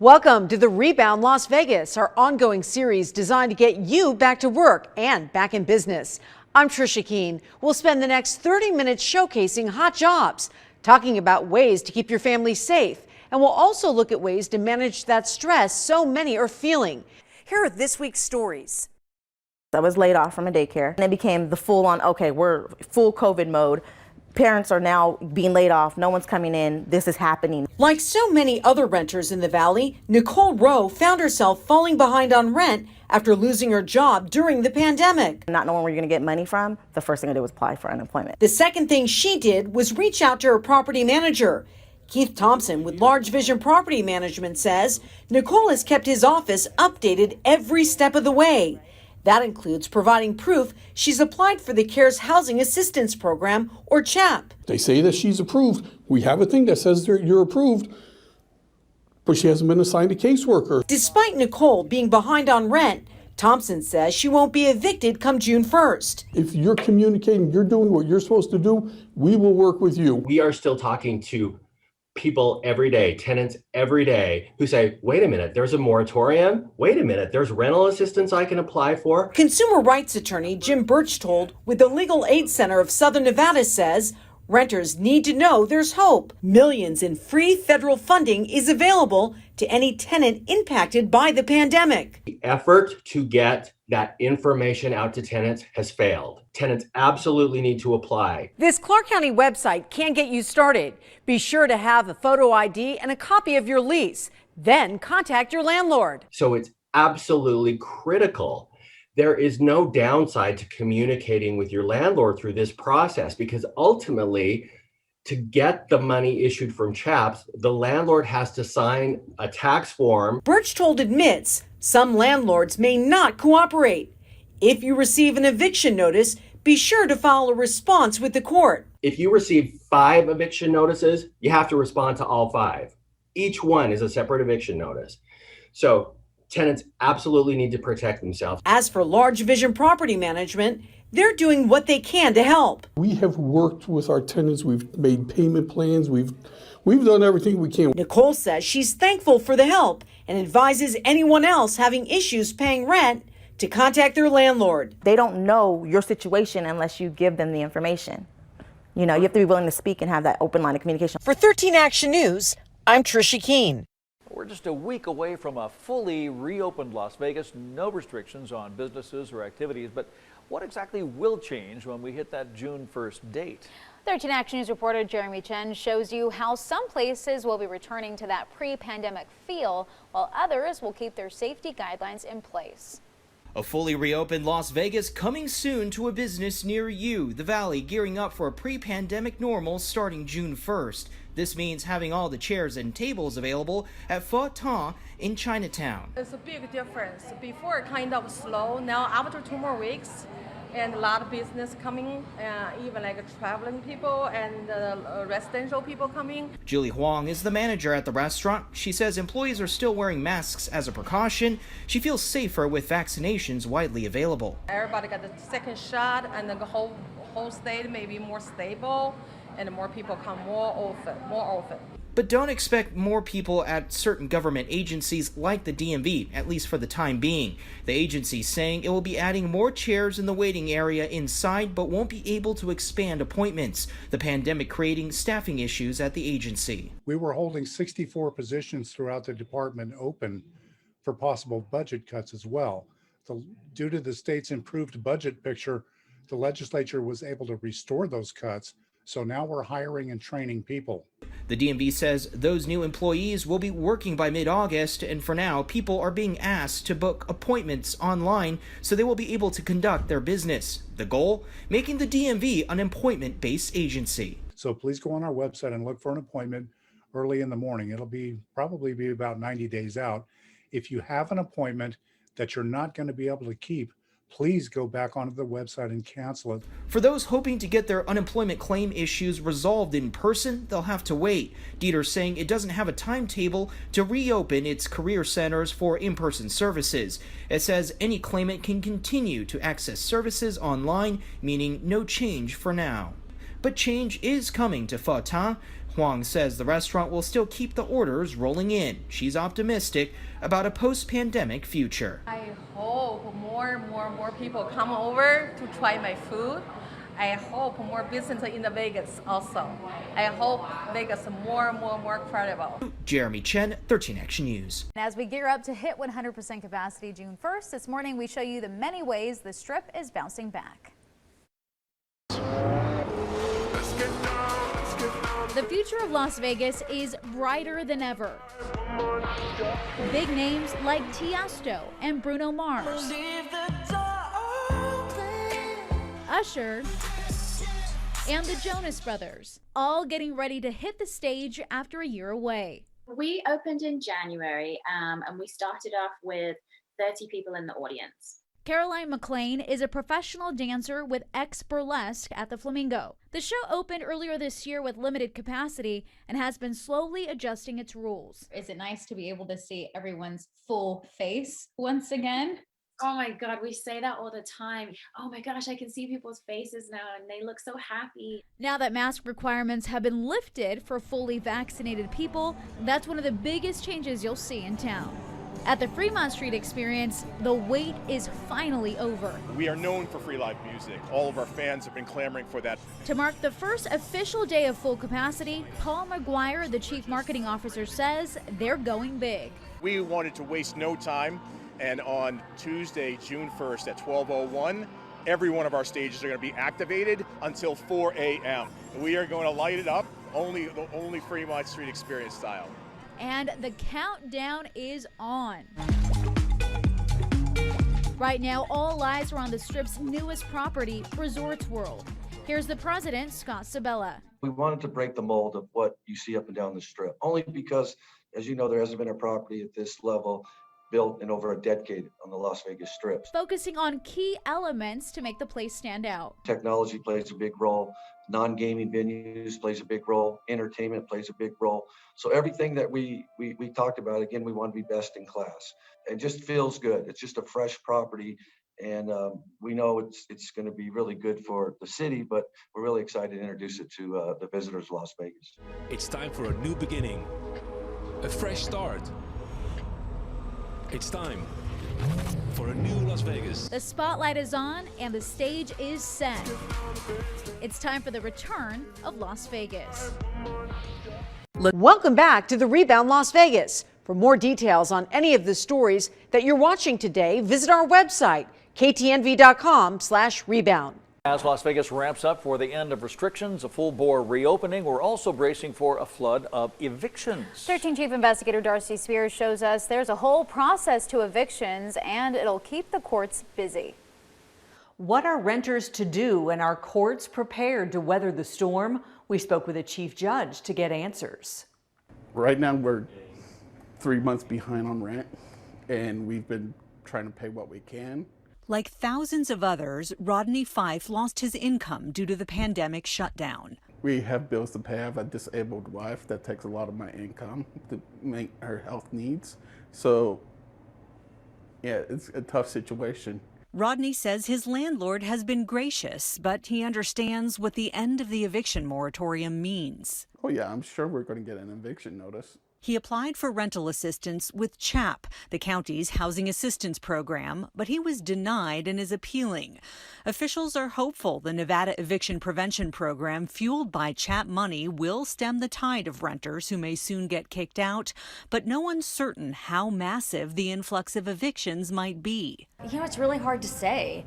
Welcome to the Rebound Las Vegas, our ongoing series designed to get you back to work and back in business. I'm Trisha Keene. We'll spend the next 30 minutes showcasing hot jobs, talking about ways to keep your family safe, and we'll also look at ways to manage that stress so many are feeling. Here are this week's stories. I was laid off from a daycare, and it became the full-on, okay, we're full COVID mode. Parents are now being laid off. No one's coming in. This is happening. Like so many other renters in the valley, Nicole Rowe found herself falling behind on rent after losing her job during the pandemic. Not knowing where you're going to get money from, the first thing I did was apply for unemployment. The second thing she did was reach out to her property manager. Keith Thompson with Large Vision Property Management says Nicole has kept his office updated every step of the way. That includes providing proof she's applied for the CARES Housing Assistance Program, or CHAP. They say that she's approved. We have a thing that says you're approved, but she hasn't been assigned a caseworker. Despite Nicole being behind on rent, Thompson says she won't be evicted come June 1st. If you're communicating, you're doing what you're supposed to do, we will work with you. We are still talking to people every day, tenants every day, who say, wait a minute, there's a moratorium. Wait a minute, there's rental assistance I can apply for. Consumer rights attorney Jim Birchtold with the Legal Aid Center of Southern Nevada says renters need to know there's hope. Millions in free federal funding is available to any tenant impacted by the pandemic. The effort to get that information out to tenants has failed. Tenants absolutely need to apply. This Clark County website can get you started. Be sure to have a photo ID and a copy of your lease. Then contact your landlord. So it's absolutely critical. There is no downside to communicating with your landlord through this process, because ultimately, to get the money issued from CHAPS, the landlord has to sign a tax form. Birchtold admits some landlords may not cooperate. If you receive an eviction notice, be sure to file a response with the court. If you receive 5 eviction notices, you have to respond to all 5. Each one is a separate eviction notice. So tenants absolutely need to protect themselves. As for Large Vision Property Management, they're doing what they can to help. We have worked with our tenants. We've made payment plans. We've done everything we can. Nicole says she's thankful for the help and advises anyone else having issues paying rent to contact their landlord. They don't know your situation unless you give them the information. You know, you have to be willing to speak and have that open line of communication. For 13 Action News, I'm Trisha Keene. We're just a week away from a fully reopened Las Vegas. No restrictions on businesses or activities, but what exactly will change when we hit that June 1st date? 13 Action News reporter Jeremy Chen shows you how some places will be returning to that pre-pandemic feel, while others will keep their safety guidelines in place. A fully reopened Las Vegas coming soon to a business near you. The Valley gearing up for a pre-pandemic normal starting June 1st. This means having all the chairs and tables available at Pho Ta in Chinatown. It's a big difference. Before kind of slow, now after 2 more weeks, and a lot of business coming, even like traveling people and residential people coming. Julie Huang is the manager at the restaurant. She says employees are still wearing masks as a precaution. She feels safer with vaccinations widely available. Everybody got the second shot, and the whole state may be more stable, and more people come more often. But don't expect more people at certain government agencies like the DMV, at least for the time being. The agency saying it will be adding more chairs in the waiting area inside, but won't be able to expand appointments. The pandemic creating staffing issues at the agency. We were holding 64 positions throughout the department open for possible budget cuts as well. Due to the state's improved budget picture, the legislature was able to restore those cuts. So now we're hiring and training people. The DMV says those new employees will be working by mid-August, and for now, people are being asked to book appointments online so they will be able to conduct their business. The goal? Making the DMV an appointment-based agency. So please go on our website and look for an appointment early in the morning. It'll probably be about 90 days out. If you have an appointment that you're not going to be able to keep, please go back onto the website and cancel it. For those hoping to get their unemployment claim issues resolved in person, they'll have to wait. Dieter saying it doesn't have a timetable to reopen its career centers for in-person services. It says any claimant can continue to access services online, meaning no change for now. But change is coming to Pho Ta. Huang says the restaurant will still keep the orders rolling in. She's optimistic about a post-pandemic future. I hope more people come over to try my food. I hope more business in the Vegas also. I hope Vegas more credible. Jeremy Chen, 13 Action News. As we gear up to hit 100% capacity June 1st, this morning we show you the many ways the Strip is bouncing back. The future of Las Vegas is brighter than ever. Big names like Tiesto and Bruno Mars, Usher, and the Jonas Brothers, all getting ready to hit the stage after a year away. We opened in January and we started off with 30 people in the audience. Caroline McLean is a professional dancer with Burlesque at the Flamingo. The show opened earlier this year with limited capacity and has been slowly adjusting its rules. Is it nice to be able to see everyone's full face once again? Oh my God, we say that all the time. Oh my gosh, I can see people's faces now and they look so happy. Now that mask requirements have been lifted for fully vaccinated people, that's one of the biggest changes you'll see in town. At the Fremont Street Experience, the wait is finally over. We are known for free live music. All of our fans have been clamoring for that. To mark the first official day of full capacity, Paul McGuire, the chief marketing officer, says they're going big. We wanted to waste no time, and on Tuesday, June 1st at 12:01, every one of our stages are going to be activated until 4 a.m. We are going to light it up, only Fremont Street Experience style. And the countdown is on. Right now, all eyes are on the Strip's newest property, Resorts World. Here's the president, Scott Sabella. We wanted to break the mold of what you see up and down the Strip, only because, as you know, there hasn't been a property at this level built in over a decade on the Las Vegas Strip. Focusing on key elements to make the place stand out. Technology plays a big role. Non-gaming venues plays a big role. Entertainment plays a big role. So everything that we talked about, again, we want to be best in class. It just feels good. It's just a fresh property. And we know it's going to be really good for the city, but we're really excited to introduce it to the visitors of Las Vegas. It's time for a new beginning, a fresh start. It's time for a new Las Vegas. The spotlight is on and the stage is set. It's time for the return of Las Vegas. Welcome back to the Rebound Las Vegas. For more details on any of the stories that you're watching today, visit our website, ktnv.com/rebound. As Las Vegas ramps up for the end of restrictions, a full-bore reopening, we're also bracing for a flood of evictions. 13 Chief Investigator Darcy Spears shows us there's a whole process to evictions and it'll keep the courts busy. What are renters to do and are courts prepared to weather the storm? We spoke with a chief judge to get answers. Right now we're 3 months behind on rent, and we've been trying to pay what we can. Like thousands of others, Rodney Fife lost his income due to the pandemic shutdown. We have bills to pay. I have a disabled wife that takes a lot of my income to make her health needs. So, yeah, it's a tough situation. Rodney says his landlord has been gracious, but he understands what the end of the eviction moratorium means. Oh yeah, I'm sure we're going to get an eviction notice. He applied for rental assistance with CHAP, the county's housing assistance program, but he was denied and is appealing. Officials are hopeful the Nevada eviction prevention program, fueled by CHAP money, will stem the tide of renters who may soon get kicked out, but no one's certain how massive the influx of evictions might be. You know, it's really hard to say.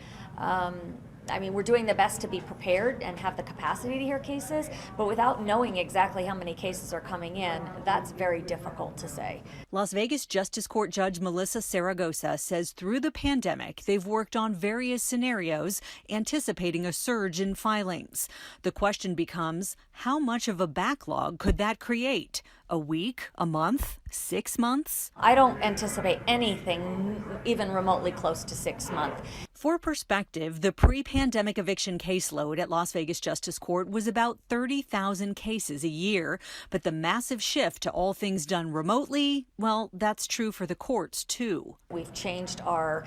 I mean, we're doing the best to be prepared and have the capacity to hear cases, but without knowing exactly how many cases are coming in, that's very difficult to say. Las Vegas Justice Court Judge Melissa Saragosa says through the pandemic, they've worked on various scenarios, anticipating a surge in filings. The question becomes, how much of a backlog could that create? A week, a month, 6 months? I don't anticipate anything even remotely close to 6 months. For perspective, the pre-pandemic eviction caseload at Las Vegas Justice Court was about 30,000 cases a year. But the massive shift to all things done remotely, well, that's true for the courts, too. We've changed our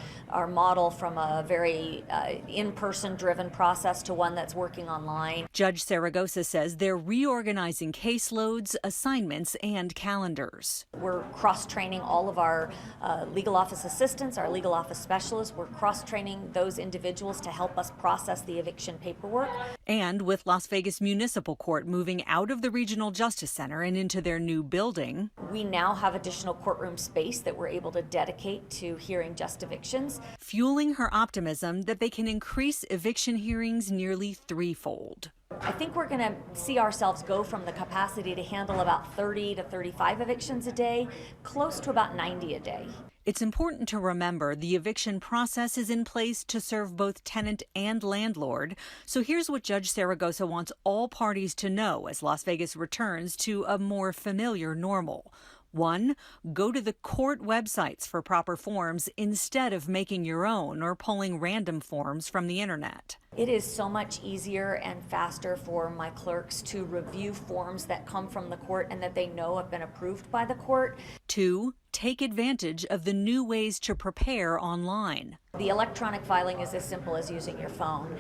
model from a very in-person driven process to one that's working online. Judge Zaragoza says they're reorganizing caseloads, assignments, and calendars. We're cross-training all of our legal office assistants, our legal office specialists. We're cross-training those individuals to help us process the eviction paperwork. And with Las Vegas Municipal Court moving out of the Regional Justice Center and into their new building, we now have additional courtroom space that we're able to dedicate to hearing just evictions, fueling her optimism that they can increase eviction hearings nearly threefold. I think we're going to see ourselves go from the capacity to handle about 30 to 35 evictions a day, close to about 90 a day. It's important to remember the eviction process is in place to serve both tenant and landlord. So here's what Judge Zaragoza wants all parties to know as Las Vegas returns to a more familiar normal. 1, go to the court websites for proper forms instead of making your own or pulling random forms from the internet. It is so much easier and faster for my clerks to review forms that come from the court and that they know have been approved by the court. 2, take advantage of the new ways to prepare online. The electronic filing is as simple as using your phone.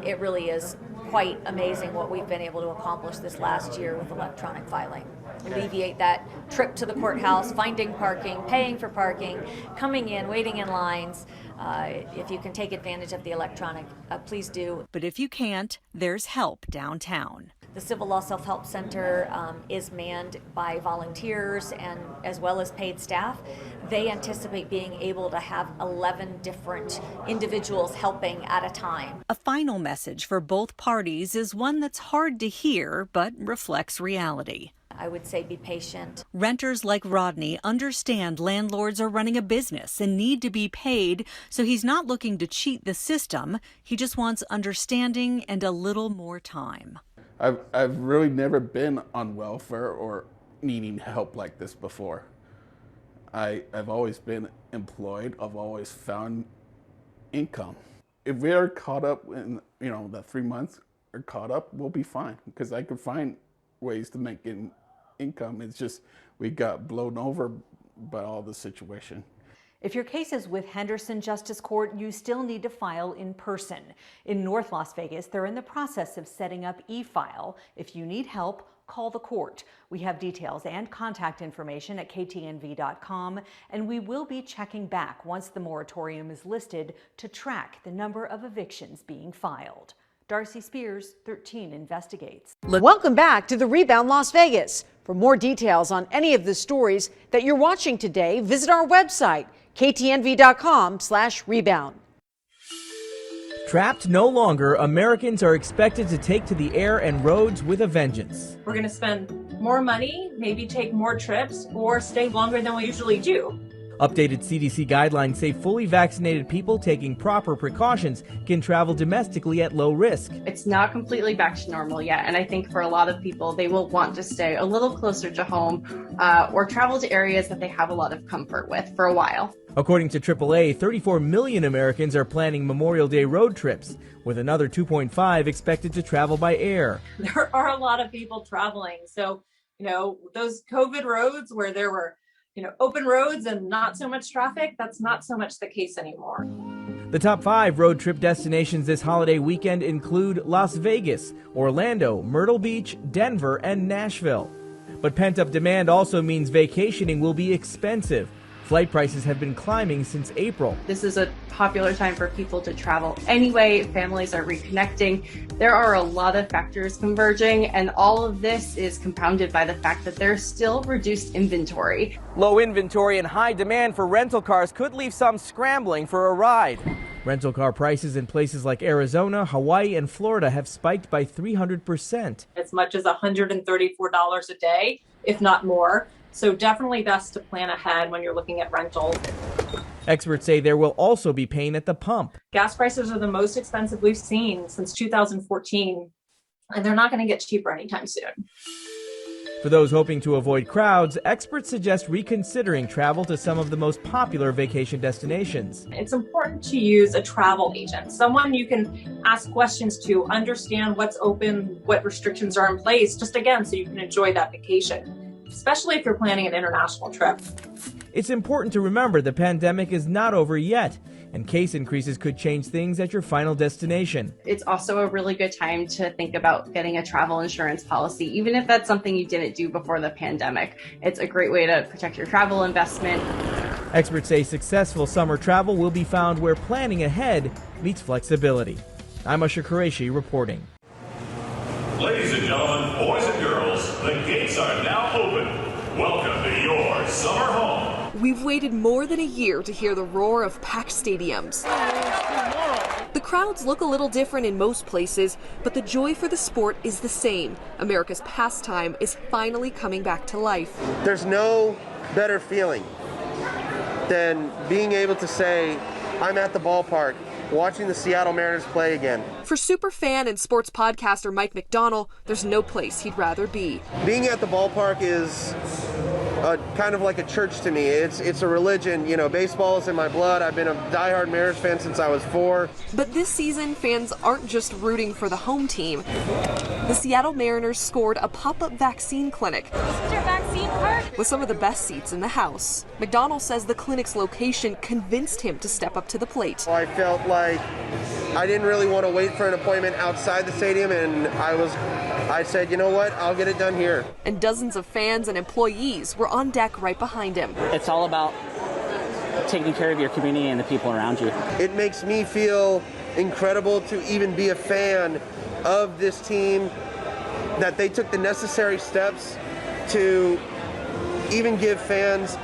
It really is quite amazing what we've been able to accomplish this last year with electronic filing. Alleviate that trip to the courthouse, finding parking, paying for parking, coming in, waiting in lines. If you can take advantage of the electronic, please do. But if you can't, there's help downtown. The Civil Law Self-Help Center is manned by volunteers and as well as paid staff. They anticipate being able to have 11 different individuals helping at a time. A final message for both parties is one that's hard to hear but reflects reality. I would say be patient. Renters like Rodney understand landlords are running a business and need to be paid, so he's not looking to cheat the system. He just wants understanding and a little more time. I've really never been on welfare or needing help like this before. I've always been employed. I've always found income. If we are caught up in, the 3 months are caught up, we'll be fine because I could find ways to make income. It's just we got blown over by all the situation. If your case is with Henderson Justice Court, you still need to file in person. In North Las Vegas, they're in the process of setting up e-file. If you need help, call the court. We have details and contact information at ktnv.com, and we will be checking back once the moratorium is listed to track the number of evictions being filed. Darcy Spears, 13 Investigates. Welcome back to the Rebound Las Vegas. For more details on any of the stories that you're watching today, visit our website, ktnv.com/rebound. Trapped no longer, Americans are expected to take to the air and roads with a vengeance. We're going to spend more money, maybe take more trips, or stay longer than we usually do. Updated CDC guidelines say fully vaccinated people taking proper precautions can travel domestically at low risk. It's not completely back to normal yet, and I think for a lot of people, they will want to stay a little closer to home or travel to areas that they have a lot of comfort with for a while. According to AAA, 34 million Americans are planning Memorial Day road trips, with another 2.5 expected to travel by air. There are a lot of people traveling, so those COVID roads where there were open roads and not so much traffic, that's not so much the case anymore. The top 5 road trip destinations this holiday weekend include Las Vegas, Orlando, Myrtle Beach, Denver, and Nashville. But pent-up demand also means vacationing will be expensive. Flight prices have been climbing since April. This is a popular time for people to travel anyway. Families are reconnecting. There are a lot of factors converging, and all of this is compounded by the fact that there's still reduced inventory. Low inventory and high demand for rental cars could leave some scrambling for a ride. Rental car prices in places like Arizona, Hawaii, and Florida have spiked by 300%. As much as $134 a day, if not more. So definitely best to plan ahead when you're looking at rentals. Experts say there will also be pain at the pump. Gas prices are the most expensive we've seen since 2014, and they're not going to get cheaper anytime soon. For those hoping to avoid crowds, experts suggest reconsidering travel to some of the most popular vacation destinations. It's important to use a travel agent, someone you can ask questions to, understand what's open, what restrictions are in place, just again, so you can enjoy that vacation, especially if you're planning an international trip. It's important to remember the pandemic is not over yet, and case increases could change things at your final destination. It's also a really good time to think about getting a travel insurance policy, even if that's something you didn't do before the pandemic. It's a great way to protect your travel investment. Experts say successful summer travel will be found where planning ahead meets flexibility. I'm Usher Qureshi reporting. Ladies and gentlemen, boys and girls, the gates are now open. Welcome to your summer home. We've waited more than a year to hear the roar of packed stadiums. The crowds look a little different in most places, but the joy for the sport is the same. America's pastime is finally coming back to life. There's no better feeling than being able to say, I'm at the ballpark, watching the Seattle Mariners play again. For superfan and sports podcaster Mike McDonald, there's no place he'd rather be. Being at the ballpark is kind of like a church to me. It's a religion. You know, baseball is in my blood. I've been a diehard Mariners fan since I was 4. But this season, fans aren't just rooting for the home team. The Seattle Mariners scored a pop-up vaccine clinic. This is your vaccine card? With some of the best seats in the house. McDonald says the clinic's location convinced him to step up to the plate. I felt like I didn't really want to wait for an appointment outside the stadium, and I said, you know what, I'll get it done here. And dozens of fans and employees were on deck right behind him. It's all about taking care of your community and the people around you. It makes me feel incredible to even be a fan of this team, that they took the necessary steps to even give fans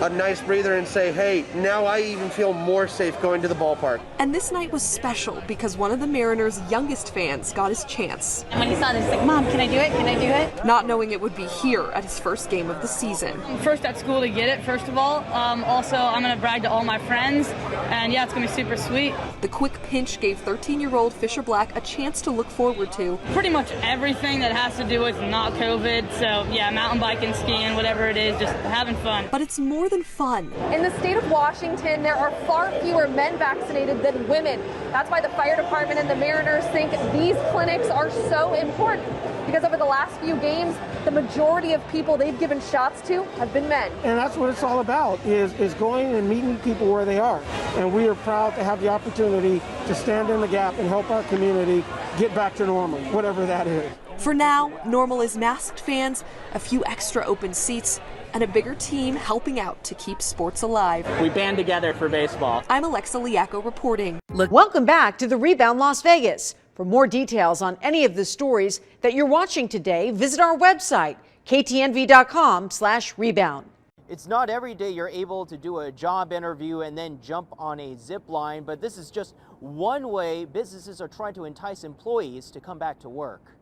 a nice breather and say, hey, now I even feel more safe going to the ballpark. And this night was special because one of the Mariners' youngest fans got his chance. And when he saw this, he's like, Mom, can I do it? Can I do it? Not knowing it would be here at his first game of the season. First at school to get it, first of all. Also, I'm going to brag to all my friends, and yeah, it's going to be super sweet. The quick pinch gave 13-year-old Fisher Black a chance to look forward to. Pretty much everything that has to do with not COVID, so yeah, mountain biking, skiing, whatever it is, just having fun. But it's more than fun. In the state of Washington, there are far fewer men vaccinated than women. That's why the fire department and the Mariners think these clinics are so important, because over the last few games, the majority of people they've given shots to have been men. And that's what it's all about, is going and meeting people where they are. And we are proud to have the opportunity to stand in the gap and help our community get back to normal, whatever that is. For now, normal is masked fans, a few extra open seats, and a bigger team helping out to keep sports alive. We band together for baseball. I'm Alexa Liacco reporting. Welcome back to the Rebound Las Vegas. For more details on any of the stories that you're watching today, visit our website, ktnv.com/rebound. It's not every day you're able to do a job interview and then jump on a zip line, but this is just one way businesses are trying to entice employees to come back to work.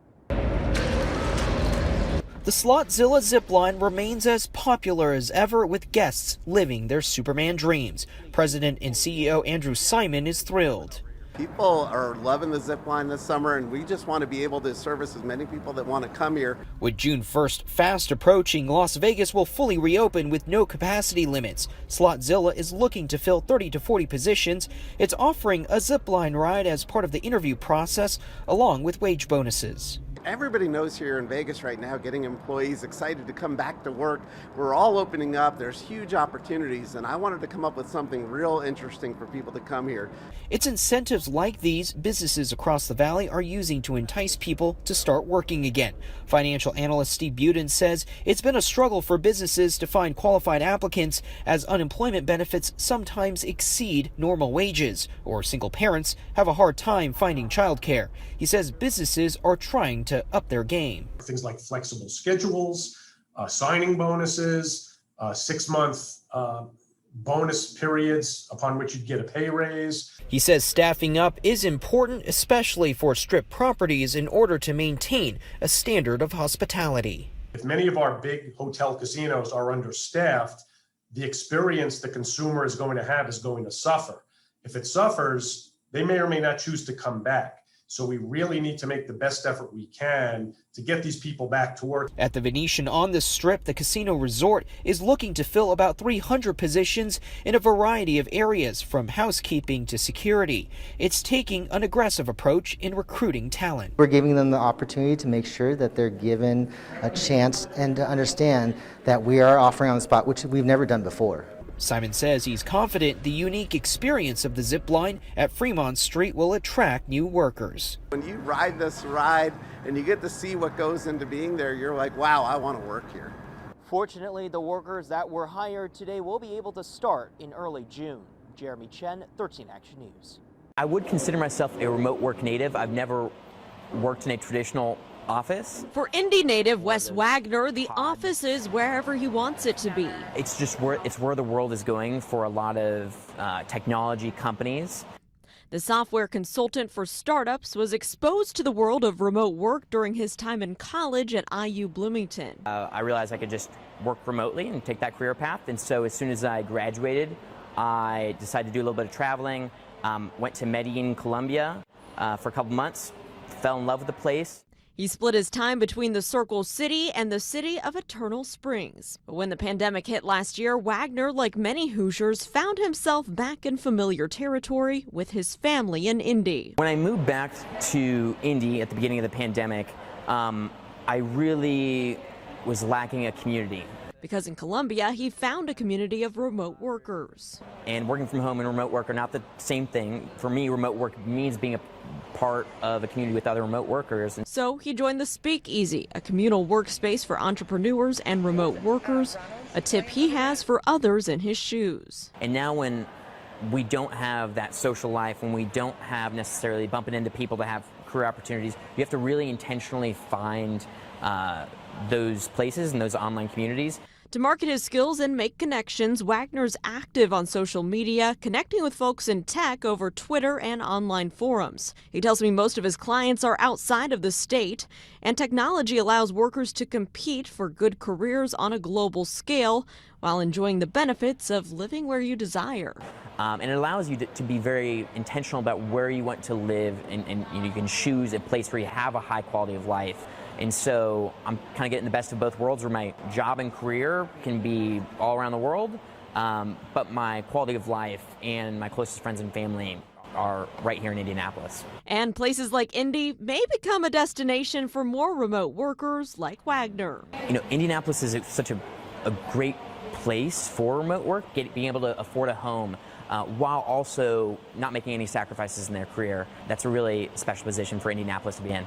The Slotzilla zipline remains as popular as ever, with guests living their Superman dreams. President and CEO Andrew Simon is thrilled. People are loving the zipline this summer, and we just want to be able to service as many people that want to come here. With June 1st fast approaching, Las Vegas will fully reopen with no capacity limits. Slotzilla is looking to fill 30 to 40 positions. It's offering a zipline ride as part of the interview process, along with wage bonuses. Everybody knows here in Vegas right now, getting employees excited to come back to work. We're all opening up. There's huge opportunities, and I wanted to come up with something real interesting for people to come here. It's incentives like these businesses across the valley are using to entice people to start working again. Financial analyst Steve Buden says it's been a struggle for businesses to find qualified applicants, as unemployment benefits sometimes exceed normal wages, or single parents have a hard time finding childcare. He says businesses are trying to up their game. Things like flexible schedules, signing bonuses, 6-month bonus periods upon which you'd get a pay raise. He says staffing up is important, especially for strip properties, in order to maintain a standard of hospitality. If many of our big hotel casinos are understaffed, the experience the consumer is going to have is going to suffer. If it suffers, they may or may not choose to come back. So we really need to make the best effort we can to get these people back to work. At the Venetian on the Strip, the casino resort is looking to fill about 300 positions in a variety of areas, from housekeeping to security. It's taking an aggressive approach in recruiting talent. We're giving them the opportunity to make sure that they're given a chance and to understand that we are offering on the spot, which we've never done before. Simon says he's confident the unique experience of the Zipline at Fremont Street will attract new workers. When you ride this ride and you get to see what goes into being there, you're like, wow, I want to work here. Fortunately, the workers that were hired today will be able to start in early June. Jeremy Chen, 13 Action News. I would consider myself a remote work native. I've never worked in a traditional office. For Indy native Wes Wagner, the office is wherever he wants it to be. It's just where the world is going for a lot of technology companies. The software consultant for startups was exposed to the world of remote work during his time in college at IU Bloomington. I realized I could just work remotely and take that career path, and so as soon as I graduated, I decided to do a little bit of traveling, went to Medellin, Colombia for a couple months, fell in love with the place. He split his time between the Circle City and the city of Eternal Springs. But when the pandemic hit last year, Wagner, like many Hoosiers, found himself back in familiar territory with his family in Indy. When I moved back to Indy at the beginning of the pandemic, I really was lacking a community. Because in Colombia, he found a community of remote workers. And working from home and remote work are not the same thing. For me, remote work means being a part of a community with other remote workers. So he joined the Speakeasy, a communal workspace for entrepreneurs and remote workers, a tip he has for others in his shoes. And now when we don't have that social life, when we don't have necessarily bumping into people to have career opportunities, you have to really intentionally find those places and those online communities. To market his skills and make connections, Wagner's active on social media, connecting with folks in tech over Twitter and online forums. He tells me most of his clients are outside of the state, and technology allows workers to compete for good careers on a global scale while enjoying the benefits of living where you desire. And it allows you to be very intentional about where you want to live, and you can choose a place where you have a high quality of life. And so I'm kind of getting the best of both worlds, where my job and career can be all around the world, but my quality of life and my closest friends and family are right here in Indianapolis. And places like Indy may become a destination for more remote workers like Wagner. You know, Indianapolis is such a great place for remote work, being able to afford a home while also not making any sacrifices in their career. That's a really special position for Indianapolis to be in.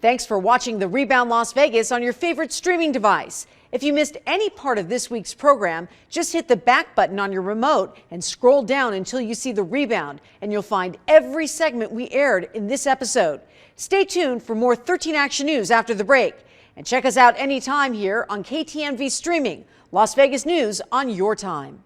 Thanks for watching the Rebound Las Vegas on your favorite streaming device. If you missed any part of this week's program, just hit the back button on your remote and scroll down until you see the Rebound, and you'll find every segment we aired in this episode. Stay tuned for more 13 Action News after the break. And check us out anytime here on KTMV Streaming, Las Vegas News on your time.